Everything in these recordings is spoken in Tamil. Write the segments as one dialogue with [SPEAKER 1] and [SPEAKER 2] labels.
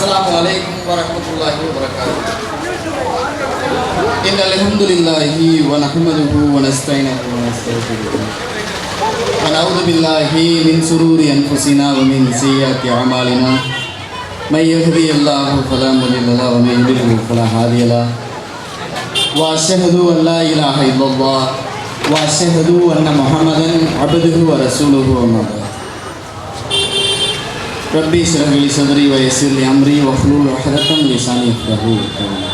[SPEAKER 1] السلام عليكم ورحمة الله وبركاته. إن الحمد لله ونحمده ونستعينه ونستغفره ونعوذ بالله من شرور أنفسنا ومن سيئات أعمالنا من يهدي الله فلا مضل له ومن يضلل فلا هادي له وأشهد أن لا إله إلا الله وأشهد أن محمدا عبده ورسوله أما بعد ربي اشرح لي صدري ويسر لي امري واحلل عقدة من لساني يفقهوا قولي.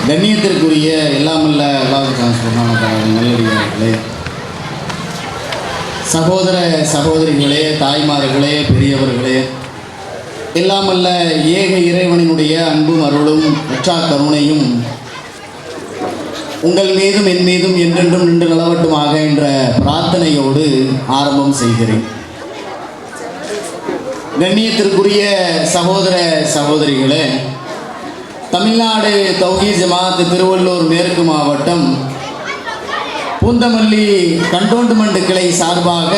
[SPEAKER 1] கண்ணியத்திற்குரிய எல்லாமல்ல அல்லாஹ் சுப்ஹானஹு வ தஆலா நல்லடியார்களே, சகோதர சகோதரிகளே, தாய்மார்களே, பெரியவர்களே, எல்லாமல்ல ஏக இறைவனினுடைய அன்பும் அருளும் இரட்சா கருணையும் உங்கள் மீதும் என் மீதும் என்றென்றும் நின்று நிலவட்டுமாக என்ற பிரார்த்தனையோடு ஆரம்பம் செய்கிறேன். கண்ணியத்திற்குரிய சகோதர சகோதரிகளே, தமிழ்நாடு தௌஹீத் ஜமாத் திருவள்ளூர் மேற்கு மாவட்டம் பூந்தமல்லி கண்டோன்மெண்ட் கிளை சார்பாக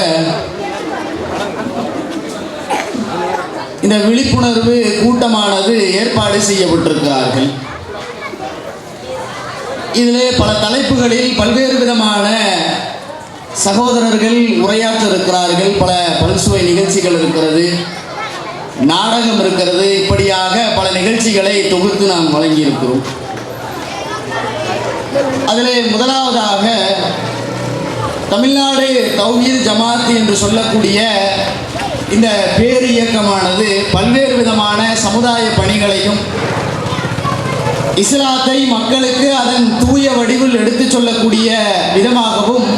[SPEAKER 1] இந்த விழிப்புணர்வு கூட்டமானது ஏற்பாடு செய்யப்பட்டிருக்கிறார்கள். இதிலே பல தலைப்புகளில் பல்வேறு விதமான சகோதரர்கள் உரையாற்ற இருக்கிறார்கள். பல பல்சுவை நிகழ்ச்சிகள் இருக்கிறது, நாடகம் இருக்கிறது, இப்படியாக பல நிகழ்ச்சிகளை தொகுத்து நாம் வழங்கியிருக்கிறோம். அதில் முதலாவதாக தமிழ்நாடு தௌஹீத் ஜமாத் என்று சொல்லக்கூடிய இந்த பேர் இயக்கமானது பல்வேறு விதமான சமுதாய பணிகளையும் இஸ்லாத்தை மக்களுக்கு அதன் தூய வடிவில் எடுத்துச் சொல்லக்கூடிய விதமாகவும்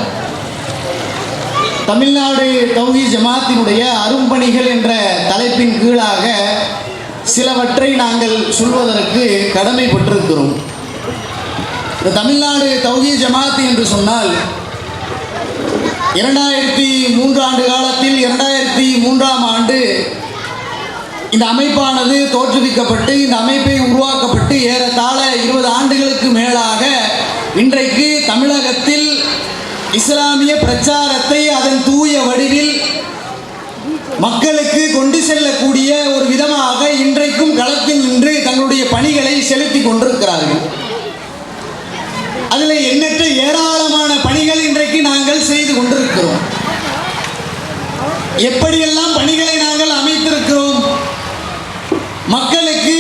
[SPEAKER 1] தமிழ்நாடு தௌஹீத் ஜமாத்தினுடைய அரும்பணிகள் என்ற தலைப்பின் கீழாக சிலவற்றை நாங்கள் சொல்வதற்கு கடமைப்பட்டிருக்கிறோம். இந்த தமிழ்நாடு தௌஹீத் ஜமாத் என்று சொன்னால் 2003 ஆண்டு காலத்தில் 2003ஆம் ஆண்டு இந்த அமைப்பானது தோற்றுவிக்கப்பட்டு இந்த அமைப்பை உருவாக்கப்பட்டு ஏறத்தாழ 20 ஆண்டுகளுக்கு மேலாக இன்றைக்கு தமிழகத்தில் இஸ்லாமிய பிரச்சாரத்தை அதன் தூய வடிவில் மக்களுக்கு கொண்டு செல்லக்கூடிய ஒரு விதமாக இன்றைக்கும் களத்தில் நின்று தங்களுடைய பணிகளை செலுத்தி கொண்டிருக்கிறார்கள். அதில் எண்ணற்ற ஏராளமான பணிகள் இன்றைக்கு நாங்கள் செய்து கொண்டிருக்கிறோம். எப்படியெல்லாம் பணிகளை நாங்கள் அமைத்திருக்கிறோம்? மக்களுக்கு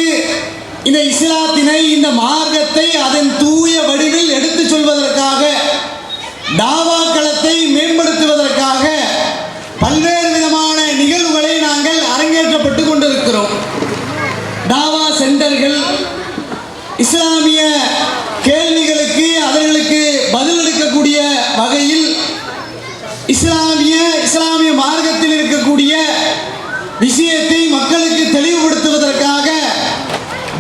[SPEAKER 1] இந்த இஸ்லாத்தினை, இந்த மார்க்கத்தை அதன் தூய வடிவில் எடுத்துச் சொல்வதற்காக, தாவா களத்தை மேம்படுத்துவதற்காக பல்வேறு விதமான நிகழ்வுகளை நாங்கள் அரங்கேற்றப்பட்டு கொண்டிருக்கிறோம். தாவா சென்டர்கள், இஸ்லாமிய கேள்விகளுக்கு அவர்களுக்கு பதிலளிக்கக்கூடிய வகையில் இஸ்லாமிய மார்க்கத்தில் இருக்கக்கூடிய விஷயத்தை மக்களுக்கு தெளிவுபடுத்துவதற்காக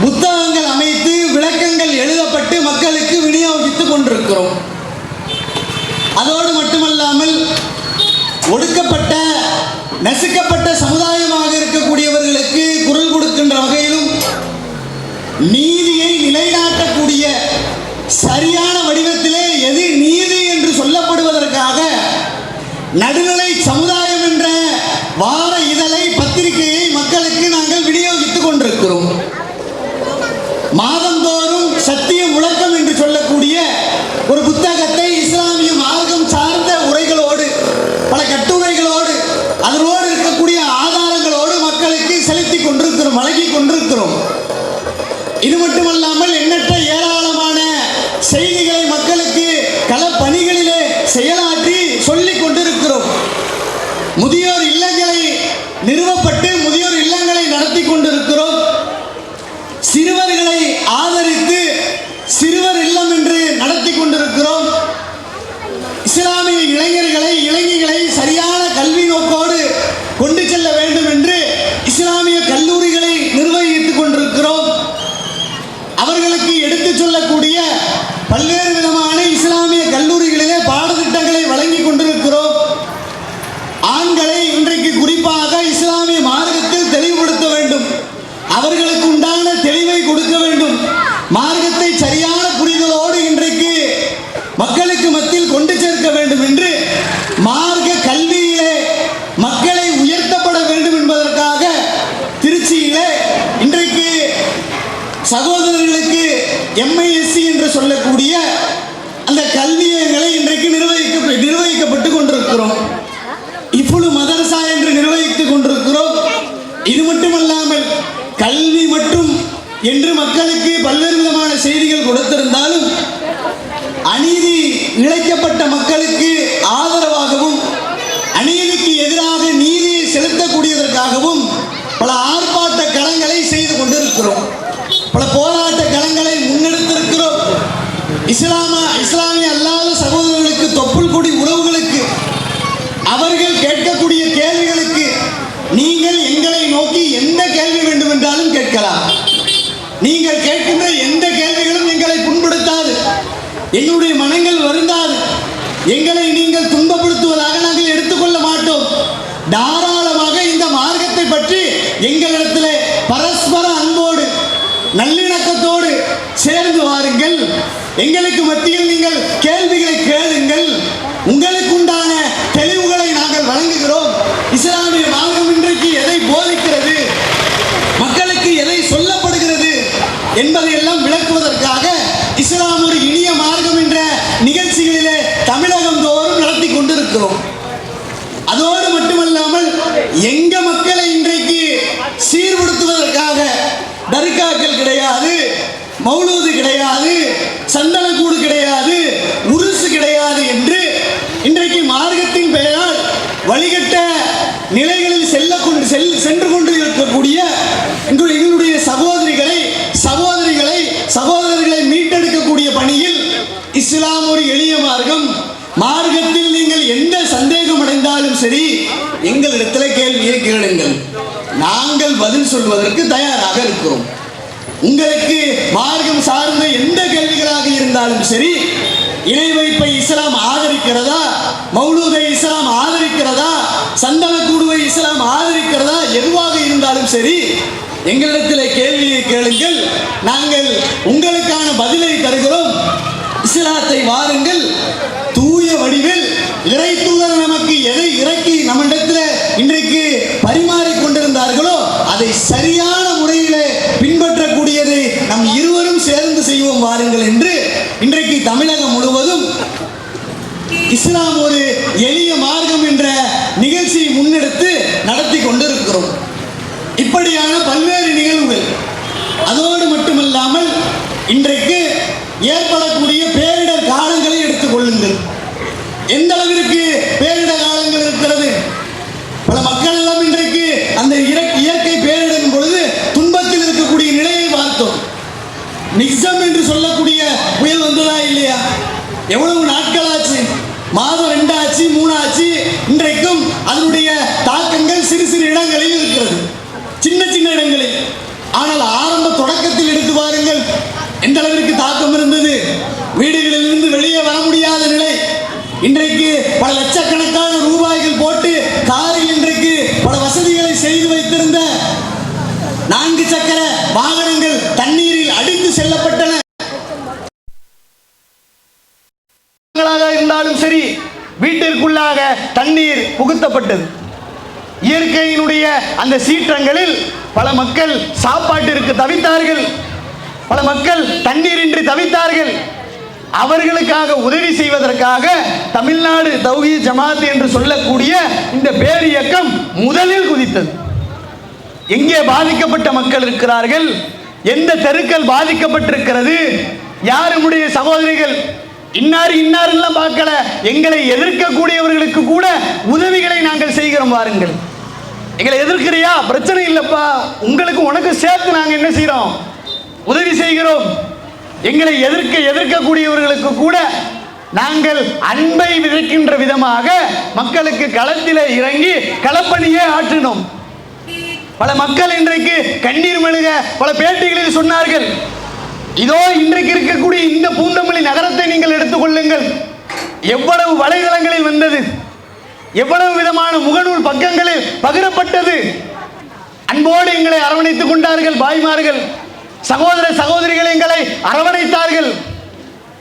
[SPEAKER 1] புத்தகங்கள் அமைத்து விளக்கங்கள் எழுதப்பட்டு மக்களுக்கு விநியோகித்துக் கொண்டிருக்கிறோம். அதோடு மட்டுமல்லாமல் ஒடுக்கப்பட்ட நசுக்கப்பட்ட சமுதாயமாக இருக்கக்கூடியவர்களுக்கு குரல் கொடுக்கின்ற வகையிலும் நீதியை நிலைநாட்டக்கூடிய சரியான வடிவத்திலே எது நீதி என்று சொல்லப்படுவதற்காக நடுநிலை சமுதாயம் என்ற வார இதழை, பத்திரிகையை மக்களுக்கு நாங்கள் விநியோகித்துக் கொண்டிருக்கிறோம். மாதந்தோறும் சத்திய முழக்கம் என்று சொல்லக்கூடிய ஒரு புத்தகத்தை இஸ்லாமிய மார்க்கம் சார்ந்த உரைகளோடு, பல கட்டுரைகளோடு, அதனோடு இருக்கக்கூடிய ஆதாரங்களோடு மக்களுக்கு செலுத்தி கொண்டிருக்கிறோம், வழங்கி கொண்டிருக்கிறோம். இது மட்டுமல்லாமல் எண்ணற்ற ஏராளமான செய்திகளை மக்களுக்கு களப்பணிகளிலே செயலாற்றி சொல்லிக் கொண்டிருக்கிறோம். முதியோர் இல்லங்களை நிறுவப்பட்டு முதியோர் இல்லங்களை நடத்தி கொண்டிருக்கிறோம். சிறுவர்களை ஆதரித்து சிறுவர் இல்லம் என்று நடத்தி கொண்டிருக்கிறோம். இஸ்லாமிய இளைஞர்களை சரியான கல்வி நோக்கோடு கொண்டு செல்ல வேண்டும் என்று இஸ்லாமிய கல்லூரிகளை நிர்வகித்துக் கொண்டிருக்கிறோம். அவர்களுக்கு எடுத்துச் சொல்லக்கூடிய பல்வேறு விதமான இஸ்லாமிய கல்லூரிகளிலே பாடத்திட்டங்களை வழங்கி கொண்டிருக்கிறோம். ஆண்களை இன்றைக்கு குறிப்பாக இஸ்லாமிய மார்க்க
[SPEAKER 2] MISC என்று சொல்லக்கூடிய அந்த கல்வியங்களை இன்றைக்கு நிர்வகிக்கப்பட்டு கொண்டிருக்கிறோம். இஃபுல் மதரசா என்று நிர்வகித்துக் கொண்டிருக்கிறோம். இது மட்டுமல்லாமல் கல்வி மற்றும் என்று மக்களுக்கு பல்வேறு விதமான செய்திகள் கொடுத்திருந்தாலும் அநீதி இழைக்கப்பட்ட மக்களுக்கு ஆதரவாகவும் அநீதிக்கு எதிராக நீதியை செலுத்தக்கூடியதற்காகவும் பல ஆர்ப்பாட்ட களங்களை செய்து கொண்டிருக்கிறோம். பல போராட்ட களங்களை முன்னெடுத்திருக்கிறோம். இஸ்லாமிய அல்லாத சகோதரர்களுக்கு, தொப்புள் கொடி உறவுகளுக்கு, அவர்கள் கேட்கக்கூடிய கேள்விகளுக்கு நீங்கள் எங்களை நோக்கி எந்த கேள்வி வேண்டுமென்றாலும் கேட்கலாம். நீங்கள் கேட்கின்ற எந்த கேள்விகளும் எங்களை புண்படுத்தாது, எங்களுடைய மனங்கள் வருந்தாது, எங்களை நீங்கள் துன்பப்படுத்துவதாக நாங்கள் எடுத்துக்கொள்ள மாட்டோம். தாராளமாக இந்த மார்க்கத்தை பற்றி எங்களிடத்தில் பரஸ்பர அன்போடு நல்லிணக்கத்தோடு சேர்ந்து வாருங்கள். எங்களுக்கு மத்தியில் நீங்கள் கேள்விகளை கேளுங்கள். உங்களுக்கு உண்டான தெளிவுகளை நாங்கள் வழங்குகிறோம். இஸ்லாமிய மார்க்கம் இன்றைக்கு எதை போதிக்கிறது, மக்களுக்கு எதை சொல்லப்படுகிறது என்பதை எல்லாம் விளக்குவதற்காக இஸ்லாம் ஒரு இனிய மார்க்கம் என்ற நிகழ்ச்சிகளிலே தமிழகம் தோறும் நடத்தி கொண்டிருக்கிறோம். அதோடு மட்டுமல்லாமல் எங்க மக்களை இன்றைக்கு சீர்படுத்துவதற்காக தர்காக்கள் கிடையாது, மௌலூது கிடையாது, சந்தனக்கூடு கிடையாது, உருசு கிடையாது என்று இன்றைக்கு மார்க்கத்தின் பெயரால் வழிகட்ட நிலைகளில் சென்று கொண்டு இருக்கக்கூடிய எங்களுடைய சகோதரர்களை மீட்டெடுக்கக்கூடிய பணியில் இஸ்லாம் ஒரு எளிய மார்க்கம். மார்க்கத்தில் நீங்கள் எந்த சந்தேகம் அடைந்தாலும் சரி எங்களிடத்தில் கேள்வியை கேளுங்கள், நாங்கள் பதில் சொல்வதற்கு தயாராக இருக்கிறோம். உங்களுக்கு மார்க்கம் சார்ந்த எந்த கேள்விகளாக இருந்தாலும் சரி, இணை வைப்பை இஸ்லாம் ஆதரிக்கிறதா, மௌலூதை இஸ்லாம் ஆதரிக்கிறதா, சந்தனக்கூடுவை இஸ்லாம் ஆதரிக்கிறதா, எதுவாக இருந்தாலும் சரி எங்களிடத்தில் கேள்வியை கேளுங்கள், நாங்கள் உங்களுக்கான பதிலை தருகிறோம். இஸ்லாத்தை வாருங்கள். தூய வடிவில் இறை தூதர் நமக்கு எதை இறக்கி நம்மிடத்தில் இன்றைக்கு பரிமாறிக் கொண்டிருந்தார்களோ அதை சரியான முறையிலே பின்பற்றக்கூடியதை நம் இருவரும் சேர்ந்து செய்வோம் வாருங்கள் என்று இன்றைக்கு தமிழகம் முழுவதும் இஸ்லாம் ஒரு எளிய மார்க்கம் என்ற நிகழ்ச்சியை முன்னெடுத்து நடத்தி கொண்டிருக்கிறோம். இப்படியான பல்வேறு நிகழ்வுகள். அதோடு மட்டுமல்லாமல் இன்றைக்கு ஏற்படக்கூடிய பேரிடர் காலங்களை எடுத்துக் கொள்ளுங்கள். எந்த அளவிற்கு பேரிடர் காலங்கள் இருக்கிறது. பல மக்கள் எல்லாம் இன்றைக்கு அந்த இயற்கை பேரிடரின் பொழுது துன்பத்தில் இருக்கக்கூடிய நிலையை பார்த்தோம். நிக்சம் என்று சொல்லக்கூடிய புயல் வந்ததா இல்லையா? எவ்வளவு நாட்கள் ஆச்சு? மாதம் 2 ஆச்சு, 3 ஆச்சு. இன்றைக்கும் அதனுடைய தாக்கங்கள் சிறு சிறு இடங்களில் இருக்கிறது, சின்ன சின்ன இடங்களில். ஆனால் ஆரம்ப தொடக்கத்தில் எடுத்து பாருங்கள் எந்த அளவிற்கு தாக்கம் இருந்தது. வீடுகளில் இருந்து வெளியே வர முடியாத நிலை. இன்றைக்கு பல லட்சக்கணக்கான ரூபாய்கள் போட்டு காரில் இன்றைக்கு பல வசதிகளை செய்து வைத்திருந்த 4 சக்கர வாகனங்கள் தண்ணீரில் அடித்து செல்லப்பட்டன. இருந்தாலும் சரி வீட்டிற்குள்ளாக தண்ணீர் புகுத்தப்பட்டது. இயற்கையினுடைய அந்த சீற்றங்களில் பல மக்கள் சாப்பாட்டிற்கு தவித்தார்கள், பல மக்கள் தண்ணீரின்றி தவித்தார்கள். அவர்களுக்காக உதவி செய்வதற்காக தமிழ்நாடு தௌஹீத் ஜமாத் என்று சொல்லக்கூடிய இந்த பேர் இயக்கம் முதலில் குதித்தது. எங்கே பாதிக்கப்பட்ட மக்கள் இருக்கிறார்கள், எந்த தெருக்கள் பாதிக்கப்பட்டிருக்கிறது, யாருடைய சகோதரிகள் இன்னாரெல்லாம் பார்க்கல, எங்களை எதிர்க்கக்கூடியவர்களுக்கு கூட உதவிகளை நாங்கள் செய்கிறோம். வாருங்கள், எங்களை எதிர்க்கிறியா, பிரச்சனை இல்லப்பா, உனக்கு சேர்த்து நாங்கள் என்ன செய்கிறோம், உதவி செய்கிறோம். எங்களை எதிர்க்கக்கூடியவர்களுக்கு கூட நாங்கள் அன்பை விதைக்கின்ற விதமாக மக்களுக்கு களத்தில் இறங்கி களப்பணியே ஆற்றினோம். பல மக்கள் இன்றைக்கு கண்ணீர் மல்க பல பேட்டிகளில் சொன்னார்கள். இதோ இன்றைக்கு இருக்கக்கூடிய இந்த பூந்தமல்லி நகரத்தை நீங்கள் எடுத்துக்கொள்ளுங்கள், எவ்வளவு வலைதளங்களில் வந்தது, எவ்வளவு விதமான முகநூல் பக்கங்களில் பகிரப்பட்டது. அன்போடு எங்களை அரவணைத்துக் கொண்டார்கள் பாய்மார்கள், சகோதர சகோதரிகள் எங்களை அரவணைத்தார்கள்,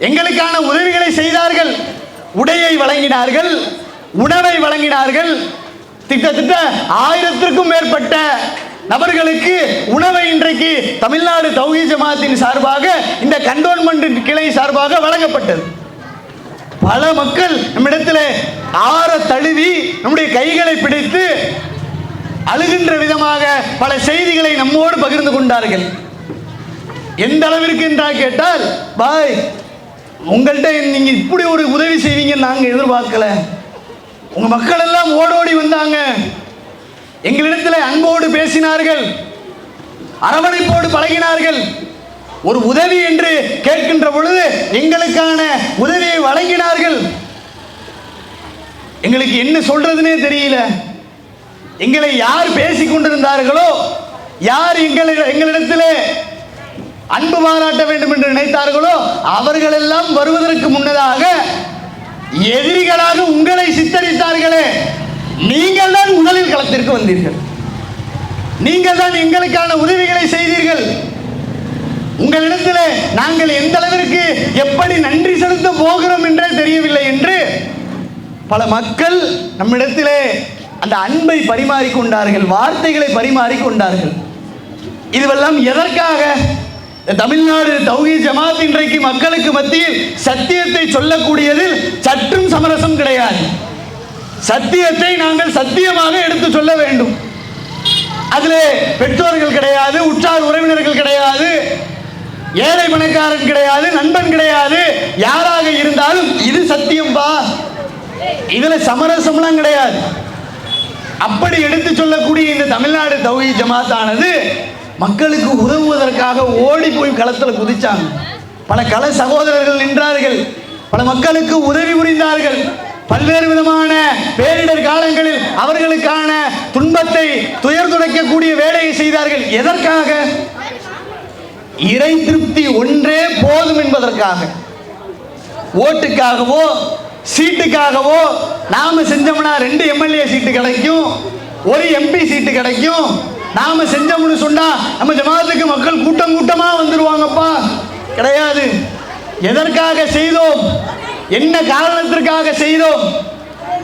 [SPEAKER 2] எங்களுக்கான உதவிகளை செய்தார்கள், உடையை வழங்கினார்கள், உணவை வழங்கினார்கள். கிட்டத்தட்ட 1000க்கும் மேற்பட்ட நபர்களுக்கு உணவை இன்றைக்கு தமிழ்நாடு தௌஹீத் ஜமாத்தின் சார்பாக இந்த கண்டோன்மெண்ட் கிளை சார்பாக வழங்கப்பட்டது. பல மக்கள் நம்மிடத்தில் ஆற தழுவி நம்முடைய கைகளை பிடித்து அழுகின்ற விதமாக பல செய்திகளை நம்மோடு பகிர்ந்து கொண்டார்கள். எந்த அளவிற்கு என்றால் கேட்டால், பாய் உங்கள்கிட்ட நீங்க இப்படி ஒரு உதவி செய்வீங்க நாங்க எதிர்பார்க்கல. உங்க மக்கள் எல்லாம் ஓடோடி வந்தாங்க, எங்களிடத்தில் அன்போடு பேசினார்கள், அரவணைப்போடு பழகினார்கள். ஒரு உதவி என்று கேட்கின்ற பொழுது எங்களுக்கான உதவியை வழங்கினார்கள். எங்களுக்கு என்ன சொல்றதுன்னே தெரியல. எங்களை யார் பேசிக் கொண்டிருந்தார்களோ, யார் எங்களிடத்தில் அன்பு பாராட்ட வேண்டும் என்று நினைத்தார்களோ அவர்கள் எல்லாம் வருவதற்கு முன்னதாக எதிரிகளாக உங்களை சித்தரித்தார்களே. நீங்கள் தான் முதலில் களத்திற்கு வந்தீர்கள், நீங்கள் தான் எங்களுக்கான உதவிகளை செய்தீர்கள். உங்களிடத்தில் நாங்கள் எந்த அளவிற்கு எப்படி நன்றி செலுத்த போகிறோம் என்றே தெரியவில்லை என்று பல மக்கள் நம்மிடத்திலே அந்த அன்பை பரிமாறிக்கொண்டார்கள், வார்த்தைகளை பரிமாறிக்கொண்டார்கள். இதுவெல்லாம் எதற்காக? தமிழ்நாடு தௌஹீத் ஜமாத் இன்றைக்கு மக்களுக்கு மத்தியில் சத்தியத்தை சொல்லக்கூடியதில் சற்றும் சமரசம் கிடையாது. சத்தியத்தை நாங்கள் சத்தியமாக எடுத்து சொல்ல வேண்டும். அதிலே பெற்றோர்கள் கிடையாது, உற்றார் உறவினர்கள் கிடையாது, ஏழை பணக்காரன் கிடையாது, நண்பன் கிடையாது. யாராக இருந்தாலும் இது சத்தியம்பா, இதுல சமரசம்லாம் கிடையாது. அப்படி எடுத்து சொல்லக்கூடிய இந்த தமிழ்நாடு தௌஹீத் ஜமாத் ஆனது மக்களுக்கு உதவுவதற்காக ஓடி போய் களத்தில் குதிச்சாங்க. பல கள சகோதரர்கள் நின்றார்கள், பல மக்களுக்கு உதவி புரிந்தார்கள். பல்வேறு விதமான பேரிடர் காலங்களில் அவர்களுக்கான துன்பத்தை துயர் துடைக்கக்கூடிய வேலையை செய்தார்கள். எதற்காக? இறை திருப்தி ஒன்றே போதும் என்பதற்காக. ஓட்டுக்காகவோ சீட்டுக்காகவோ நாம செஞ்சோம்னா 2 எம்எல்ஏ சீட்டு கிடைக்கும், 1 எம்பி சீட்டு கிடைக்கும், நாம செஞ்சோம்னு சொன்னா நம்ம ஜமாத்துக்கு மக்கள் கூட்டம் கூட்டமா வந்துருவாங்கப்பா, கிடையாது. எதற்காக செய்தோம், என்ன காரணத்திற்காக செய்தோம்?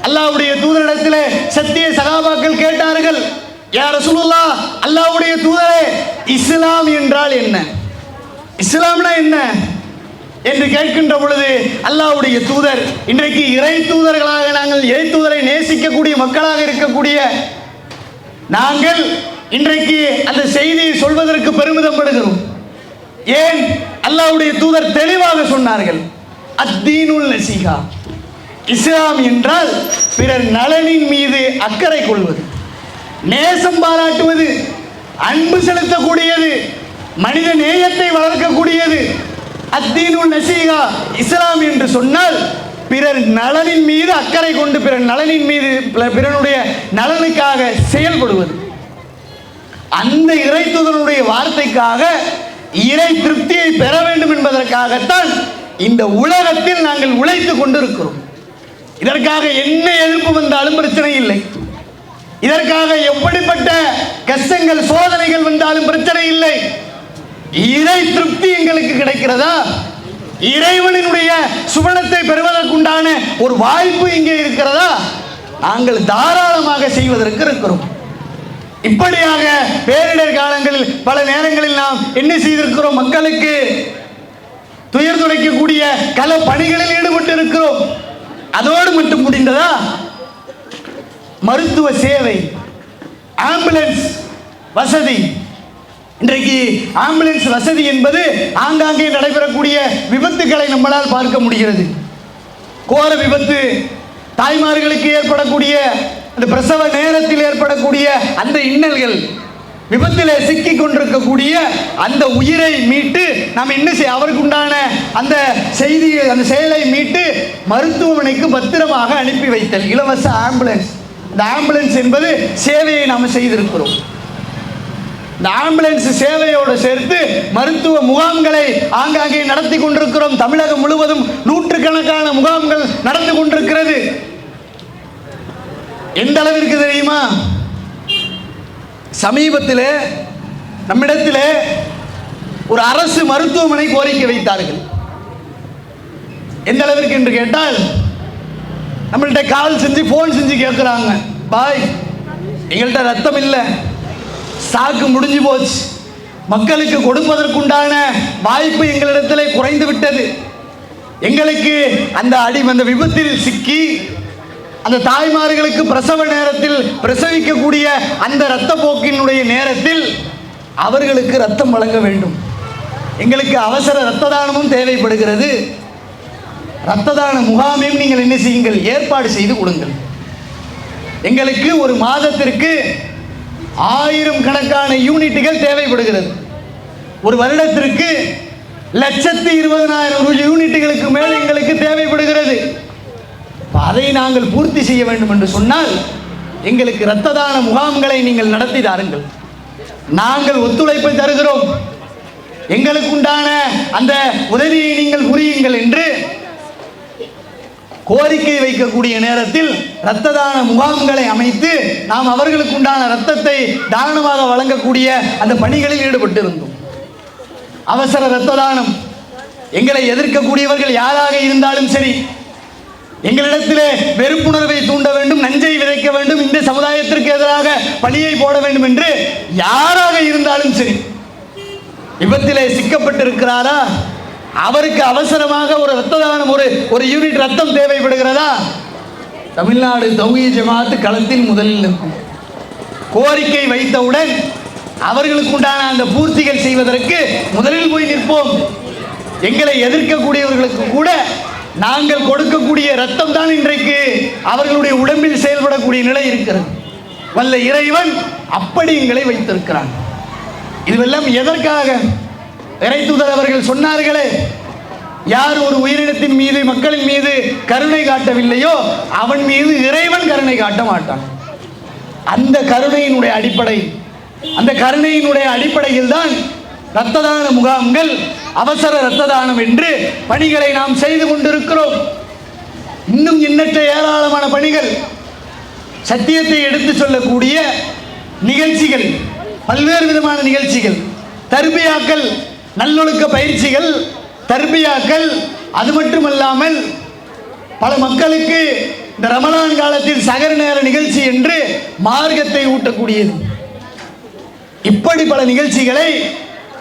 [SPEAKER 2] அல்லாஹ்வுடைய தூதரிடத்தில் சத்திய சகாபாக்கள் கேட்டார்கள், யா ரசூலுல்லாஹ், அல்லாஹ்வுடைய தூதரே, இஸ்லாம் என்றால் என்ன, இஸ்லாம்னா என்ன என்று கேட்கின்ற பொழுது அல்லாஹ்வுடைய தூதர், இன்றைக்கு இறை தூதர்களாக நாங்கள் இறை தூதரை நேசிக்கக்கூடிய மக்களாக இருக்கக்கூடிய நாங்கள் இன்றைக்கு அந்த செய்தியை சொல்வதற்கு பெருமிதம் படுகிறோம். ஏன்? அல்லாஹ்வுடைய தூதர் தெளிவாக சொன்னார்கள், அத்தீனுல் நசீஹா, இஸ்லாம் என்றால் பிறர் நலனின் மீது அக்கறை கொள்வது, நேசம் பாராட்டுவது, அன்பு செலுத்தக்கூடியது, மனித நேயத்தை வளர்க்கக்கூடியது. அத்தீனுல் நசீஹா, இஸ்லாம் என்று சொன்னால் பிறர் நலனின் மீது அக்கறை கொண்டு பிறர் நலனின் மீது பிறனுடைய நலனுக்காக செயல்படுவது. அந்த இறை தூதருடைய வார்த்தைக்காக இறை திருப்தியை பெற வேண்டும் என்பதற்காகத்தான் இந்த உலகத்தில் நாங்கள் உழைத்துக் கொண்டிருக்கிறோம். இதற்காக என்ன எதிர்ப்பு வந்தாலும் பிரச்சனை இல்லை, இதற்காக எப்படிப்பட்ட கஷ்டங்கள் சோதனைகள் வந்தாலும் பிரச்சனை இல்லை. இறை திருப்தி எங்களுக்கு கிடைக்கிறதா, இறைவனுடைய சுவனத்தை பெறுவதற்குண்டான ஒரு வாய்ப்பு இங்கே இருக்கிறதா, நாங்கள் தாராளமாக செய்வதற்கு இருக்கிறோம். இப்படியாக பேரிடர் காலங்களில் பல நேரங்களில் நாம் என்ன செய்திருக்கிறோம், மக்களுக்கு துயர் துடைக்கக்கூடிய கள பணிகளில் ஈடுபட்டு இருக்கிறோம். அதோடு மட்டும் முடிந்ததா? மருத்துவ சேவை, ஆம்புலன்ஸ் வசதி. இன்றைக்கு ஆம்புலன்ஸ் வசதி என்பது ஆங்காங்கே நடைபெறக்கூடிய விபத்துக்களை நம்மளால் பார்க்க முடிகிறது. கோர விபத்து, தாய்மார்களுக்கு ஏற்படக்கூடிய அந்த பிரசவ நேரத்தில் ஏற்படக்கூடிய அந்த இன்னல்கள், விபத்தில் சிக்கி கொண்டிருக்கக்கூடிய அந்த உயிரை மீட்டு நாம் என்ன செய்ய, அவருக்கு உண்டான அந்த செய்தி, அந்த செயலை மீட்டு மருத்துவமனைக்கு பத்திரமாக அனுப்பி வைத்தல், இலவச ஆம்புலன்ஸ். இந்த ஆம்புலன்ஸ் என்பது சேவையை நாம் செய்திருக்கிறோம். இந்த ஆம்புலன்ஸ் சேவையோடு சேர்த்து மருத்துவ முகாம்களை ஆங்காங்கே நடத்தி கொண்டிருக்கிறோம். தமிழகம் முழுவதும் நூற்றுக்கணக்கான முகாம்கள் நடந்து கொண்டிருக்கிறது. எந்த அளவிற்கு தெரியுமா? சமீபத்தில் நம்மிடத்தில் ஒரு அரசு மருத்துவமனை கோரிக்கை வைத்தார்கள். எந்த அளவிற்கு என்று கேட்டால், நம்மள்கிட்ட கால் செஞ்சு போன் செஞ்சு கேட்குறாங்க, பாய் எங்கள்கிட்ட ரத்தம் இல்லை,
[SPEAKER 3] ஸ்டாக்கு முடிஞ்சு போச்சு, மக்களுக்கு கொடுப்பதற்குண்டான வாய்ப்பு எங்களிடத்தில் குறைந்து விட்டது. எங்களுக்கு அந்த விபத்தில் சிக்கி அந்த தாய்மார்களுக்கு பிரசவ நேரத்தில் பிரசவிக்கக்கூடிய அந்த இரத்த போக்கினுடைய நேரத்தில் அவர்களுக்கு ரத்தம் வழங்க வேண்டும். எங்களுக்கு அவசர இரத்த தானமும் தேவைப்படுகிறது. இரத்த தான முகாமையும் நீங்கள் என்ன செய்யுங்கள், ஏற்பாடு செய்து கொடுங்கள். எங்களுக்கு ஒரு மாதத்திற்கு 1000 கணக்கான யூனிட்டுகள் தேவைப்படுகிறது. ஒரு வருடத்திற்கு 1,20,000 யூனிட்டுகளுக்கு மேல் எங்களுக்கு தேவைப்படுகிறது. அதை நாங்கள் பூர்த்தி செய்ய வேண்டும் என்று சொன்னால் எங்களுக்கு இரத்த தான முகாம்களை நீங்கள் நடத்தி தாருங்கள். நாங்கள் ஒத்துழைப்பை தருகிறோம், எங்களுக்கு உண்டான அந்த உதவியை நீங்கள் புரியுங்கள் என்று கோரிக்கை வைக்கக்கூடிய நேரத்தில் இரத்த தான முகாம்களை அமைத்து நாம் அவர்களுக்கு உண்டான இரத்தத்தை தானமாக வழங்கக்கூடிய அந்த பணிகளில் ஈடுபட்டிருந்தோம். அவசர இரத்த தானம், எங்களை எதிர்க்கக்கூடியவர்கள் யாராக இருந்தாலும் சரி, எங்களிடத்திலே வெறுப்புணர்வை தூண்ட வேண்டும், நஞ்சை விதைக்க வேண்டும், இந்த சமுதாயத்திற்கு எதிராக பழியை போட வேண்டும் என்று யாராக இருந்தாலும் சரி, விபத்திலே சிக்கப்பட்டிருக்கிறாரா, அவருக்கு அவசரமாக ஒரு இரத்த தானம், ஒரு யூனிட் ரத்தம் தேவைப்படுகிறதா, தமிழ்நாடு தௌஹீத் ஜமாஅத் களத்தில் முதலில் இருக்கும். கோரிக்கை வைத்தவுடன் அவர்களுக்கு உண்டான அந்த பூர்த்திகள் செய்வதற்கு முதலில் போய் நிற்போம். எங்களை எதிர்க்கக்கூடியவர்களுக்கு கூட நாங்கள் கொடுக்கக்கூடிய இரத்தம் தான் இன்றைக்கு அவர்களுடைய உடம்பில் செயல்படக்கூடிய நிலை இருக்கிறது. வல்ல இறைவன் அப்படி எங்களை வைத்திருக்கிறான். இதுவெல்லாம் எதற்காக? இறை தூதர் அவர்கள் சொன்னார்களே, யார் ஒரு உயிரினத்தின் மீது, மக்களின் மீது கருணை காட்டவில்லையோ அவன் மீது இறைவன் கருணை காட்ட மாட்டான். அந்த கருணையினுடைய அடிப்படையில் தான் இரத்த தான முகாம்கள், அவசர இரத்த தானம் என்று பணிகளை நாம் செய்து கொண்டிருக்கிறோம். இன்னும் எண்ணற்ற ஏராளமான பணிகள், சத்தியத்தை எடுத்து சொல்லக்கூடிய நிகழ்ச்சிகள், பல்வேறு விதமான நிகழ்ச்சிகள், தர்பியாக்கள், நல்லொழுக்க பயிற்சிகள், தர்பியாக்கள். அது மட்டுமல்லாமல் பல மக்களுக்கு இந்த ரமலான் காலத்தில் சகர் நேர நிகழ்ச்சி என்று மார்க்கத்தை ஊட்டக்கூடியது. இப்படி பல நிகழ்ச்சிகளை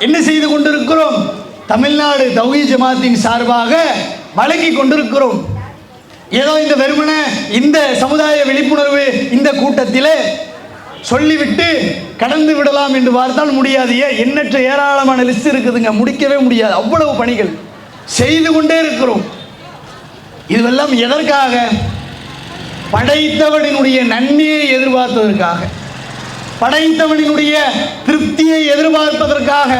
[SPEAKER 3] என்ன செய்து கொண்டிருக்கிறோம்? தமிழ்நாடு தௌஹீத் ஜமாஅத்தின் சார்பாக வழங்கி கொண்டிருக்கிறோம். ஏதோ இந்த வெறுமன இந்த சமுதாய விழிப்புணர்வு இந்த கூட்டத்திலே சொல்லிவிட்டு கடந்து விடலாம் என்று பார்த்தால் முடியாது. எண்ணற்ற ஏராளமான லிஸ்ட் இருக்குதுங்க, முடிக்கவே முடியாது. அவ்வளவு பணிகள் செய்து கொண்டே இருக்கிறோம். இதுவெல்லாம் எதற்காக? படைத்தவனினுடைய நன்மையை எதிர்பார்ப்பதற்காக, படைத்தவனினுடைய திருப்தியை எதிர்பார்ப்பதற்காக.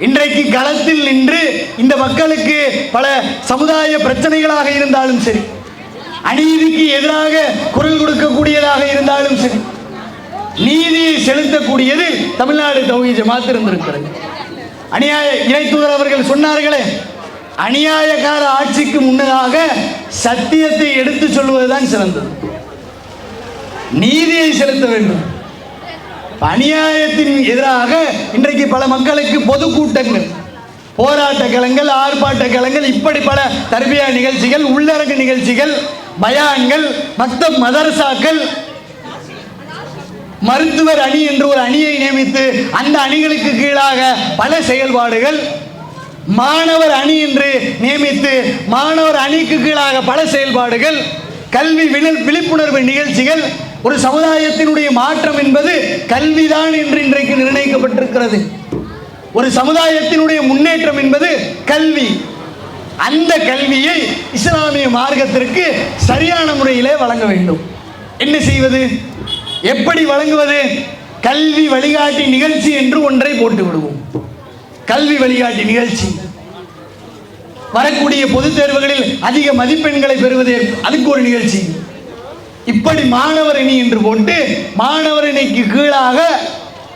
[SPEAKER 3] இன்றைக்கு களத்தில் நின்று இந்த மக்களுக்கு பல சமுதாய பிரச்சனைகளாக இருந்தாலும் சரி, அநீதிக்கு எதிராக குரல் கொடுக்கக்கூடியதாக இருந்தாலும் சரி, நீதியை செலுத்தக்கூடியது தமிழ்நாடு தௌஹீத் ஜமாஅத் இருந்திருக்கிறது. இறை தூதர் அவர்கள் சொன்னார்களே, அநியாயக்கார ஆட்சிக்கு முன்னதாக சத்தியத்தை எடுத்து சொல்வதுதான் சிறந்தது. நீதியை செலுத்த வேண்டும். அநியாயத்தின் எதிராக இன்றைக்கு பல மக்களுக்கு பொதுக்கூட்டங்கள், போராட்ட களங்கள், ஆர்ப்பாட்ட களங்கள், இப்படி பல தர்பியா நிகழ்ச்சிகள், உள்ளரங்கு நிகழ்ச்சிகள், பயான்கள், மக்தப் மதரசாக்கள், மருத்துவர் அணி என்று ஒரு அணியை நியமித்து அந்த அணிகளுக்கு கீழாக பல செயல்பாடுகள், மாணவர் அணி என்று நியமித்து மாணவர் அணிக்கு கீழாக பல செயல்பாடுகள், கல்வி விழிப்புணர்வு நிகழ்ச்சிகள். ஒரு சமுதாயத்தினுடைய மாற்றம் என்பது கல்விதான் என்று இன்றைக்கு நிர்ணயிக்கப்பட்டிருக்கிறது. ஒரு சமுதாயத்தினுடைய முன்னேற்றம் என்பது கல்வி. அந்த கல்வியை இஸ்லாமிய மார்க்கத்திற்கு சரியான முறையிலே வழங்க வேண்டும். என்ன செய்வது? எப்படி வழங்குவது? கல்வி வழிகாட்டி நிகழ்ச்சி என்று ஒன்றை போட்டு விடுவோம். கல்வி வழிகாட்டி நிகழ்ச்சி, வரக்கூடிய பொதுத் தேர்வுகளில் அதிக மதிப்பெண்களை பெறுவது, அதுக்கு ஒரு நிகழ்ச்சி. இப்படி மாணவர் அணி என்று போட்டு மாணவர் அணிக்கு கீழாக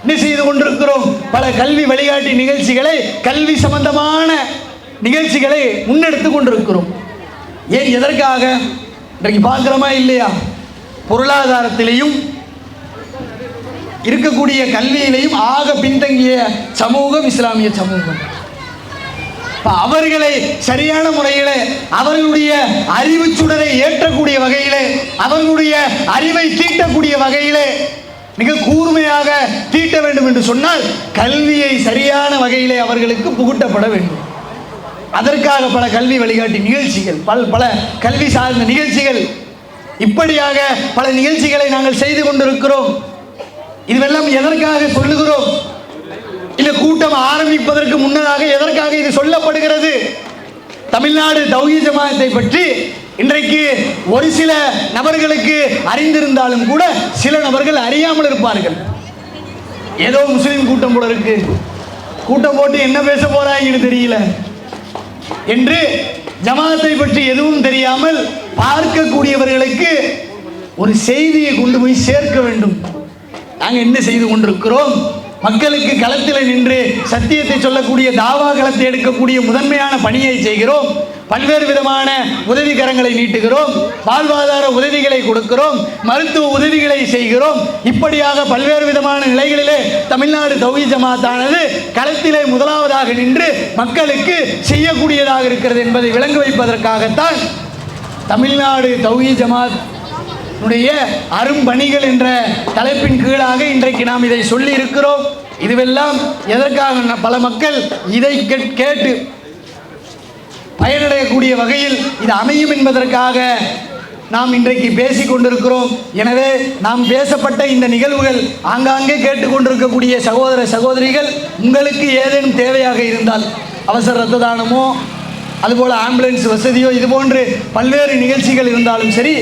[SPEAKER 3] என்ன செய்து கொண்டிருக்கிறோம்? பல கல்வி வழிகாட்டி நிகழ்ச்சிகளை, கல்வி சம்பந்தமான நிகழ்ச்சிகளை முன்னெடுத்து கொண்டிருக்கிறோம். ஏன், எதற்காக? இன்றைக்கு பார்க்கிறோமா இல்லையா? பொருளாதாரத்திலையும் இருக்கக்கூடிய கல்வியிலையும் ஆக பின்தங்கிய சமூகம் இஸ்லாமிய சமூகம். அவர்களை சரியான முறையில் அவர்களுடைய அறிவு சுடரை ஏற்றக்கூடிய வகையிலே, அவர்களுடைய அறிவை தீட்டக்கூடிய வகையிலே மிக கூர்மையாக தீட்ட வேண்டும் என்று சொன்னால் கல்வியை சரியான வகையிலே அவர்களுக்கு புகுட்டப்பட வேண்டும். அதற்காக பல கல்வி வழிகாட்டி நிகழ்ச்சிகள், பல கல்வி சார்ந்த நிகழ்ச்சிகள், இப்படியாக பல நிகழ்ச்சிகளை நாங்கள் செய்து கொண்டிருக்கிறோம். இதுவெல்லாம் எதற்காக சொல்லுகிறோம்? இந்த கூட்டம் ஆரம்பிப்பதற்கு முன்னதாக எதற்காக இது சொல்லப்படுகிறது? தமிழ்நாடு தௌஹீத் ஜமாஅத்தை பற்றி இன்றைக்கு ஒரு சில நபர்களுக்கு அறிந்திருந்தாலும் கூட சில நபர்கள் அறியாமல் இருப்பார்கள். ஏதோ முஸ்லிம் கூட்டம் போல இருக்கு, கூட்டம் போட்டு என்ன பேச போறாங்கன்னு தெரியல என்று ஜமாஅத்தை பற்றி எதுவும் தெரியாமல் பார்க்கக்கூடியவர்களுக்கு ஒரு செய்தியை கொண்டு போய் சேர்க்க வேண்டும். நாங்கள் என்ன செய்து கொண்டிருக்கிறோம்? மக்களுக்கு களத்தில் நின்று சத்தியத்தை சொல்லக்கூடிய தாவா களத்தை எடுக்கக்கூடிய முதன்மையான பணியை செய்கிறோம். பல்வேறு விதமான உதவிகரங்களை நீட்டுகிறோம், வாழ்வாதார உதவிகளை கொடுக்கிறோம், மருத்துவ உதவிகளை செய்கிறோம். இப்படியாக பல்வேறு விதமான நிலைகளிலே தமிழ்நாடு தௌஹீத் ஜமாஅத்தானது களத்திலே முதலாவதாக நின்று மக்களுக்கு செய்யக்கூடியதாக இருக்கிறது என்பதை விளங்க வைப்பதற்காகத்தான் தமிழ்நாடு தௌஹீத் ஜமாஅத் அரும்பணிகள் என்ற தலைப்பின் கீழாக இன்றைக்கு நாம் இதை சொல்லி இருக்கிறோம். இதுவெல்லாம் எதற்காக? பல மக்கள் இதை கேட்டு பயனடையக்கூடிய வகையில் இது அமையும் என்பதற்காக நாம் இன்றைக்கு பேசிக் கொண்டிருக்கிறோம். எனவே நாம் பேசப்பட்ட இந்த நிகழ்வுகள் ஆங்காங்கே கேட்டுக்கொண்டிருக்கக்கூடிய சகோதர சகோதரிகள், உங்களுக்கு ஏதேனும் தேவையாக இருந்தால், அவசர இரத்த தானமோ அதுபோல் ஆம்புலன்ஸ் வசதியோ இது போன்று பல்வேறு நிகழ்ச்சிகள் இருந்தாலும் சரி,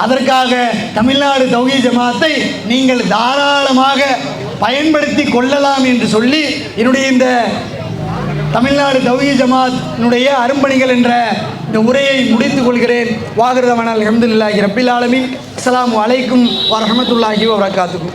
[SPEAKER 3] அதற்காக தமிழ்நாடு தௌஹீத் ஜமாஅத்தை நீங்கள் தாராளமாக பயன்படுத்தி கொள்ளலாம் என்று சொல்லி என்னுடைய இந்த தமிழ்நாடு தௌஹீத் ஜமாஅத்தினுடைய அரும்பணிகள் என்ற இந்த உரையை முடித்துக் கொள்கிறேன். வாகிருதவானா அல்ஹம்துலில்லாஹி ரப்பில் ஆலமீன். அஸ்ஸலாமு அலைக்கும் வரஹ்மத்துல்லாஹி வபரகாத்துஹு.